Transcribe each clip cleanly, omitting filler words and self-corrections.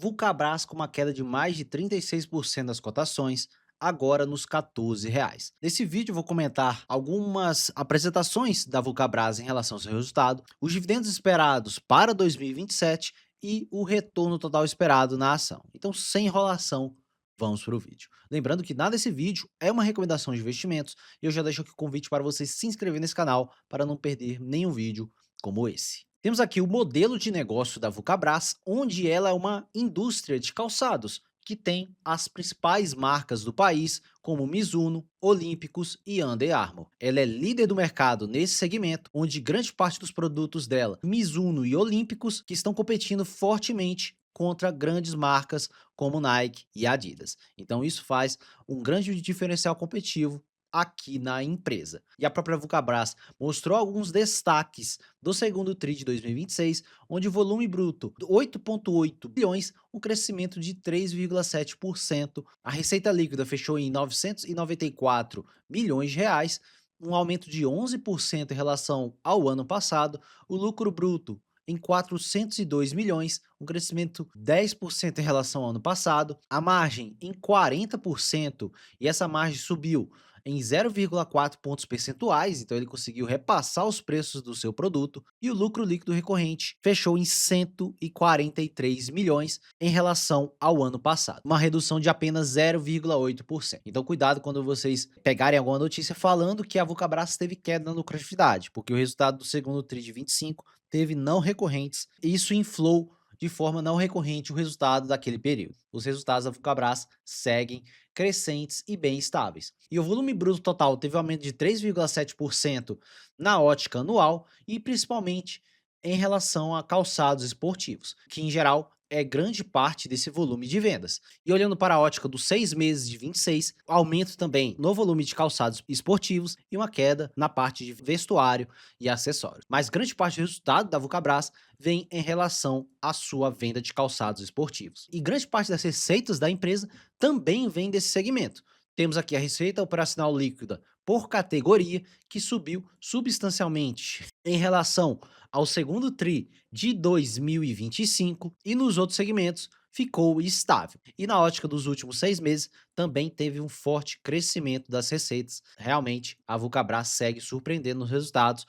Vulcabras com uma queda de mais de 36% das cotações, agora nos R$ 14. Nesse vídeo eu vou comentar algumas apresentações da Vulcabras em relação ao seu resultado, os dividendos esperados para 2027 e o retorno total esperado na ação. Então, sem enrolação, vamos para o vídeo. Lembrando que nada desse vídeo é uma recomendação de investimentos e eu já deixo aqui o convite para você se inscrever nesse canal para não perder nenhum vídeo como esse. Temos aqui o modelo de negócio da Vulcabras, onde ela é uma indústria de calçados, que tem as principais marcas do país, como Mizuno, Olímpicos e Under Armour. Ela é líder do mercado nesse segmento, onde grande parte dos produtos dela, Mizuno e Olímpicos, que estão competindo fortemente contra grandes marcas como Nike e Adidas. Então isso faz um grande diferencial competitivo aqui na empresa. E a própria Vulcabras mostrou alguns destaques do segundo TRI de 2026, onde o volume bruto 8,8 bilhões, um crescimento de 3,7%. A receita líquida fechou em 994 milhões de reais, um aumento de 11% em relação ao ano passado. O lucro bruto em 402 milhões, um crescimento 10% em relação ao ano passado. A margem em 40%, e essa margem subiu em 0,4 pontos percentuais, então ele conseguiu repassar os preços do seu produto, e o lucro líquido recorrente fechou em 143 milhões em relação ao ano passado, uma redução de apenas 0,8%. Então cuidado quando vocês pegarem alguma notícia falando que a Vulcabras teve queda na lucratividade, porque o resultado do segundo TRI de 25 teve não recorrentes, e isso inflou de forma não recorrente o resultado daquele período. Os resultados da Vulcabras seguem crescentes e bem estáveis. E o volume bruto total teve um aumento de 3,7% na ótica anual e principalmente em relação a calçados esportivos, que em geral é grande parte desse volume de vendas. E olhando para a ótica dos 6 meses de 26, aumento também no volume de calçados esportivos e uma queda na parte de vestuário e acessórios. Mas grande parte do resultado da Vulcabras vem em relação à sua venda de calçados esportivos. E grande parte das receitas da empresa também vem desse segmento. Temos aqui a receita operacional líquida por categoria, que subiu substancialmente em relação ao segundo TRI de 2025, e nos outros segmentos ficou estável. E na ótica dos últimos 6 meses, também teve um forte crescimento das receitas. Realmente, a Vulcabras segue surpreendendo nos resultados,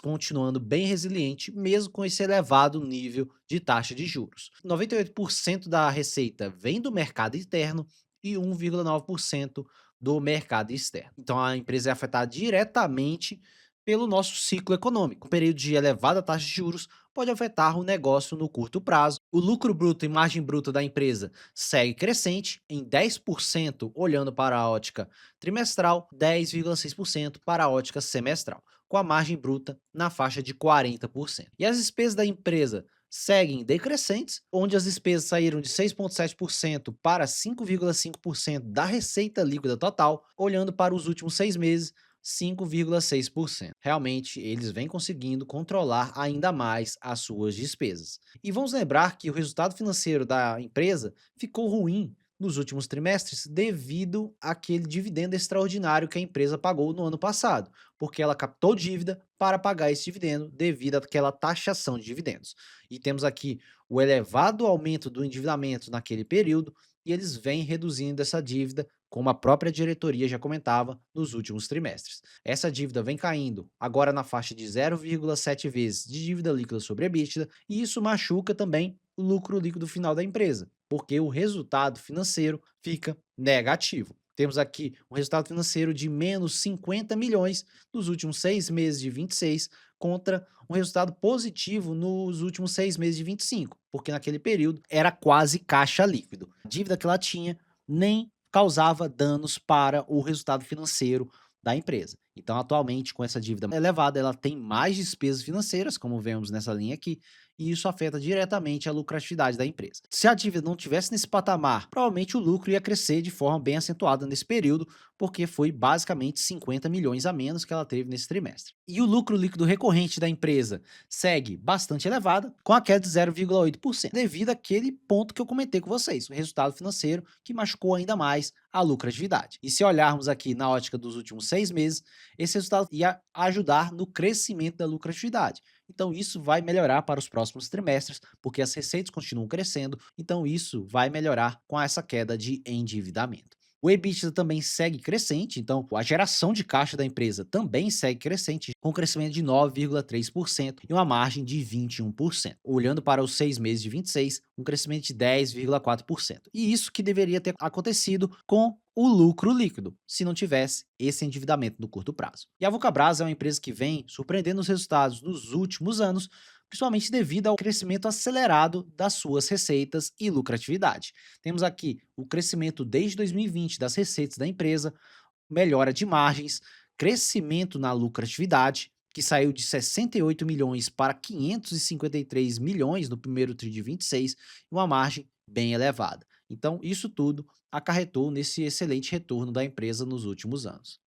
continuando bem resiliente, mesmo com esse elevado nível de taxa de juros. 98% da receita vem do mercado interno e 1,9% do mercado externo. Então a empresa é afetada diretamente pelo nosso ciclo econômico. Um período de elevada taxa de juros pode afetar o negócio no curto prazo. O lucro bruto e margem bruta da empresa segue crescente em 10% olhando para a ótica trimestral, 10,6% para a ótica semestral, com a margem bruta na faixa de 40%. E as despesas da empresa seguem decrescentes, onde as despesas saíram de 6,7% para 5,5% da receita líquida total, olhando para os últimos 6 meses, 5,6%. Realmente, eles vêm conseguindo controlar ainda mais as suas despesas. E vamos lembrar que o resultado financeiro da empresa ficou ruim nos últimos trimestres devido àquele dividendo extraordinário que a empresa pagou no ano passado, porque ela captou dívida para pagar esse dividendo devido àquela taxação de dividendos. E temos aqui o elevado aumento do endividamento naquele período, e eles vêm reduzindo essa dívida, como a própria diretoria já comentava nos últimos trimestres. Essa dívida vem caindo agora na faixa de 0,7 vezes de dívida líquida sobre EBITDA, e isso machuca também o lucro líquido final da empresa, porque o resultado financeiro fica negativo. Temos aqui um resultado financeiro de menos 50 milhões nos últimos 6 meses de 26, contra um resultado positivo nos últimos 6 meses de 25, porque naquele período era quase caixa líquido. A dívida que ela tinha nem causava danos para o resultado financeiro da empresa. Então, atualmente, com essa dívida elevada, ela tem mais despesas financeiras, como vemos nessa linha aqui, e isso afeta diretamente a lucratividade da empresa. Se a dívida não tivesse nesse patamar, provavelmente o lucro ia crescer de forma bem acentuada nesse período, porque foi basicamente 50 milhões a menos que ela teve nesse trimestre. E o lucro líquido recorrente da empresa segue bastante elevada, com a queda de 0,8%, devido àquele ponto que eu comentei com vocês, o resultado financeiro que machucou ainda mais a lucratividade. E se olharmos aqui na ótica dos últimos 6 meses, esse resultado ia ajudar no crescimento da lucratividade. Então isso vai melhorar para os próximos trimestres, porque as receitas continuam crescendo, então isso vai melhorar com essa queda de endividamento. O EBITDA também segue crescente, então a geração de caixa da empresa também segue crescente, com crescimento de 9,3% e uma margem de 21%. Olhando para os 6 meses de 26, um crescimento de 10,4%. E isso que deveria ter acontecido com o lucro líquido, se não tivesse esse endividamento no curto prazo. E a Vulcabras é uma empresa que vem surpreendendo os resultados nos últimos anos, principalmente devido ao crescimento acelerado das suas receitas e lucratividade. Temos aqui o crescimento desde 2020 das receitas da empresa, melhora de margens, crescimento na lucratividade, que saiu de 68 milhões para 553 milhões no primeiro tri de 26, e uma margem bem elevada. Então, isso tudo acarretou nesse excelente retorno da empresa nos últimos anos.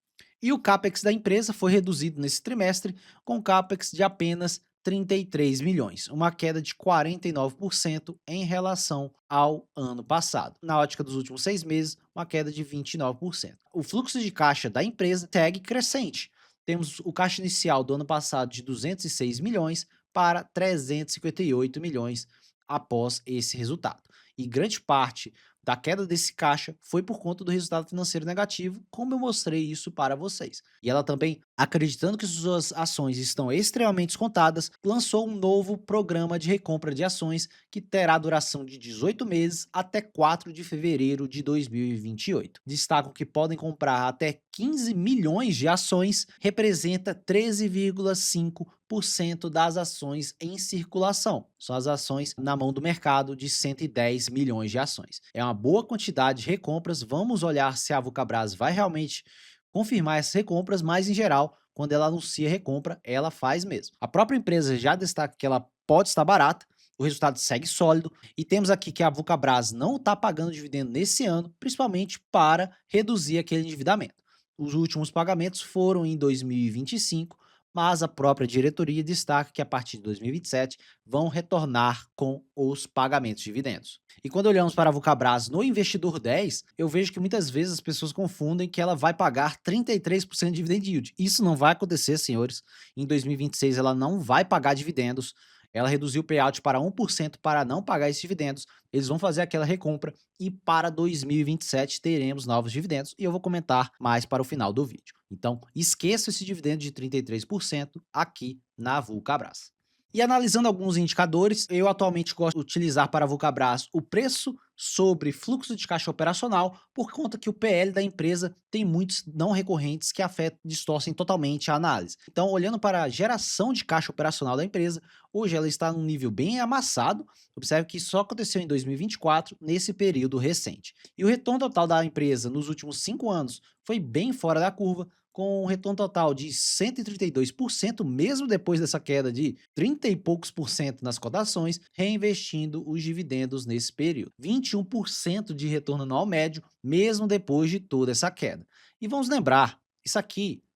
E o CAPEX da empresa foi reduzido nesse trimestre, com CAPEX de apenas 33 milhões, uma queda de 49% em relação ao ano passado. Na ótica dos últimos 6 meses, uma queda de 29%. O fluxo de caixa da empresa segue crescente. Temos o caixa inicial do ano passado de 206 milhões para 358 milhões após esse resultado. E grande parte da queda desse caixa foi por conta do resultado financeiro negativo, como eu mostrei isso para vocês. E ela também, acreditando que suas ações estão extremamente descontadas, lançou um novo programa de recompra de ações que terá duração de 18 meses até 4 de fevereiro de 2028. Destacam que podem comprar até 15 milhões de ações, representa 13,5% das ações em circulação. São as ações na mão do mercado de 110 milhões de ações. É uma boa quantidade de recompras. Vamos olhar se a Vulcabras vai realmente confirmar essas recompras, mas em geral, quando ela anuncia recompra, ela faz mesmo. A própria empresa já destaca que ela pode estar barata, o resultado segue sólido e temos aqui que a Vulcabras não está pagando dividendo nesse ano, principalmente para reduzir aquele endividamento. Os últimos pagamentos foram em 2025, mas a própria diretoria destaca que a partir de 2027 vão retornar com os pagamentos de dividendos. E quando olhamos para a Vulcabras no Investidor 10, eu vejo que muitas vezes as pessoas confundem que ela vai pagar 33% de dividend yield. Isso não vai acontecer, senhores. Em 2026 ela não vai pagar dividendos. Ela reduziu o payout para 1% para não pagar esses dividendos. Eles vão fazer aquela recompra e para 2027 teremos novos dividendos e eu vou comentar mais para o final do vídeo. Então, esqueça esse dividendo de 33% aqui na Vulcabras. E analisando alguns indicadores, eu atualmente gosto de utilizar para a Vulcabras o preço sobre fluxo de caixa operacional, por conta que o PL da empresa tem muitos não recorrentes que afetam, distorcem totalmente a análise. Então, olhando para a geração de caixa operacional da empresa, hoje ela está num nível bem amassado. Observe que isso só aconteceu em 2024, nesse período recente. E o retorno total da empresa nos últimos 5 anos foi bem fora da curva, com um retorno total de 132%, mesmo depois dessa queda de 30 e poucos por cento nas cotações, reinvestindo os dividendos nesse período. 21% de retorno anual médio, mesmo depois de toda essa queda. E vamos lembrar,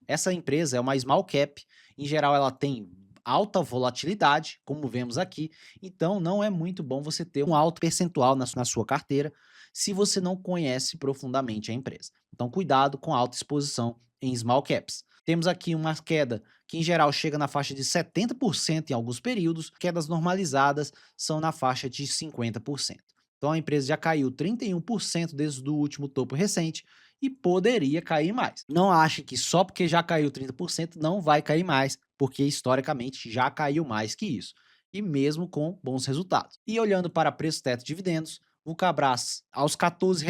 essa empresa é uma small cap, em geral ela tem alta volatilidade, como vemos aqui, então não é muito bom você ter um alto percentual na sua carteira se você não conhece profundamente a empresa. Então cuidado com a alta exposição em small caps. Temos aqui uma queda que em geral chega na faixa de 70% em alguns períodos, quedas normalizadas são na faixa de 50%. Então a empresa já caiu 31% desde o último topo recente e poderia cair mais. Não ache que só porque já caiu 30% não vai cair mais, porque historicamente já caiu mais que isso, e mesmo com bons resultados. E olhando para preço teto de dividendos, o Vulcabras aos R$ 14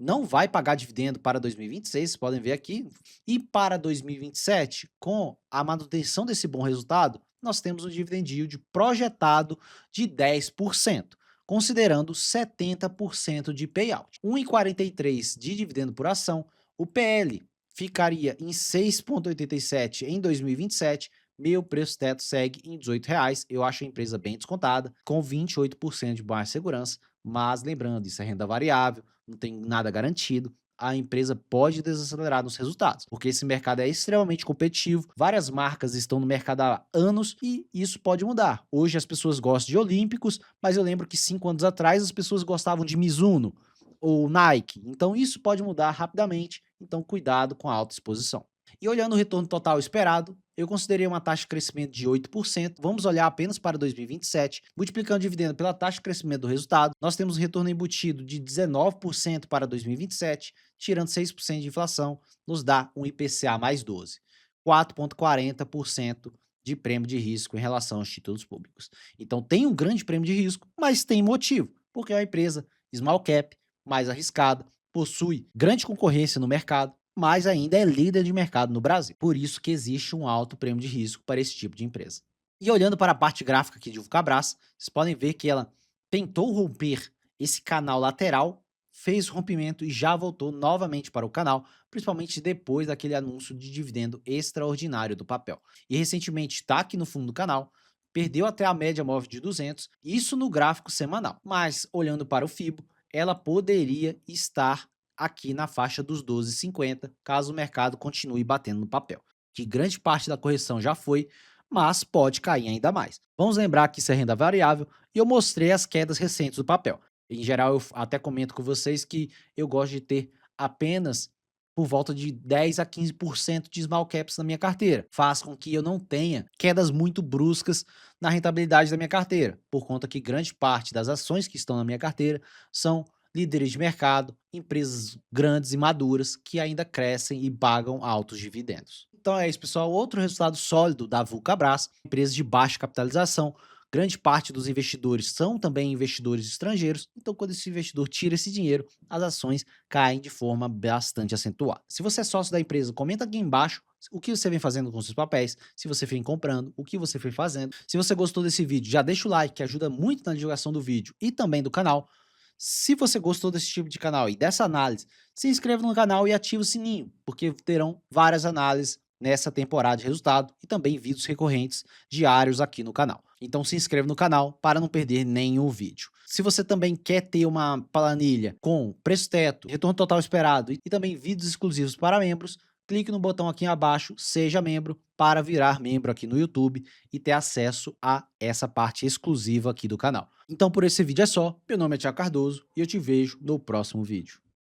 não vai pagar dividendo para 2026, vocês podem ver aqui, e para 2027, com a manutenção desse bom resultado, nós temos um dividend yield projetado de 10%, considerando 70% de payout. 1,43 de dividendo por ação, o PL ficaria em 6,87 em 2027, meu preço teto segue em R$ 18. Eu acho a empresa bem descontada, com 28% de baixa segurança, mas lembrando, isso é renda variável, não tem nada garantido. a empresa pode desacelerar nos resultados, porque esse mercado é extremamente competitivo, várias marcas estão no mercado há anos e isso pode mudar. Hoje as pessoas gostam de Olímpicos, mas eu lembro que 5 anos atrás as pessoas gostavam de Mizuno ou Nike, então isso pode mudar rapidamente, então cuidado com a alta exposição. E olhando o retorno total esperado, eu considerei uma taxa de crescimento de 8%. Vamos olhar apenas para 2027, multiplicando o dividendo pela taxa de crescimento do resultado. Nós temos um retorno embutido de 19% para 2027, tirando 6% de inflação, nos dá um IPCA mais 12, 4,40% de prêmio de risco em relação aos títulos públicos. Então tem um grande prêmio de risco, mas tem motivo, porque é uma empresa small cap, mais arriscada, possui grande concorrência no mercado, mas ainda é líder de mercado no Brasil. Por isso que existe um alto prêmio de risco para esse tipo de empresa. E olhando para a parte gráfica aqui de Vulcabras, vocês podem ver que ela tentou romper esse canal lateral, fez o rompimento e já voltou novamente para o canal, principalmente depois daquele anúncio de dividendo extraordinário do papel. E recentemente está aqui no fundo do canal, perdeu até a média móvel de 200, isso no gráfico semanal. Mas olhando para o FIBO, ela poderia estar aqui na faixa dos 12,50, caso o mercado continue batendo no papel, que grande parte da correção já foi, mas pode cair ainda mais. Vamos lembrar que isso é renda variável e eu mostrei as quedas recentes do papel. Em geral, eu até comento com vocês que eu gosto de ter apenas por volta de 10 a 15% de small caps na minha carteira. Faz com que eu não tenha quedas muito bruscas na rentabilidade da minha carteira, por conta que grande parte das ações que estão na minha carteira são líderes de mercado, empresas grandes e maduras que ainda crescem e pagam altos dividendos. Então é isso, pessoal. Outro resultado sólido da Vulcabras, empresas de baixa capitalização. Grande parte dos investidores são também investidores estrangeiros, então quando esse investidor tira esse dinheiro, as ações caem de forma bastante acentuada. Se você é sócio da empresa, comenta aqui embaixo o que você vem fazendo com seus papéis, se você vem comprando, o que você vem fazendo. Se você gostou desse vídeo, já deixa o like, que ajuda muito na divulgação do vídeo e também do canal. Se você gostou desse tipo de canal e dessa análise, se inscreva no canal e ative o sininho, porque terão várias análises nessa temporada de resultado e também vídeos recorrentes diários aqui no canal. Então se inscreva no canal para não perder nenhum vídeo. Se você também quer ter uma planilha com preço teto, retorno total esperado e também vídeos exclusivos para membros, clique no botão aqui abaixo, seja membro, para virar membro aqui no YouTube e ter acesso a essa parte exclusiva aqui do canal. Então por esse vídeo é só, meu nome é Thiago Cardoso e eu te vejo no próximo vídeo.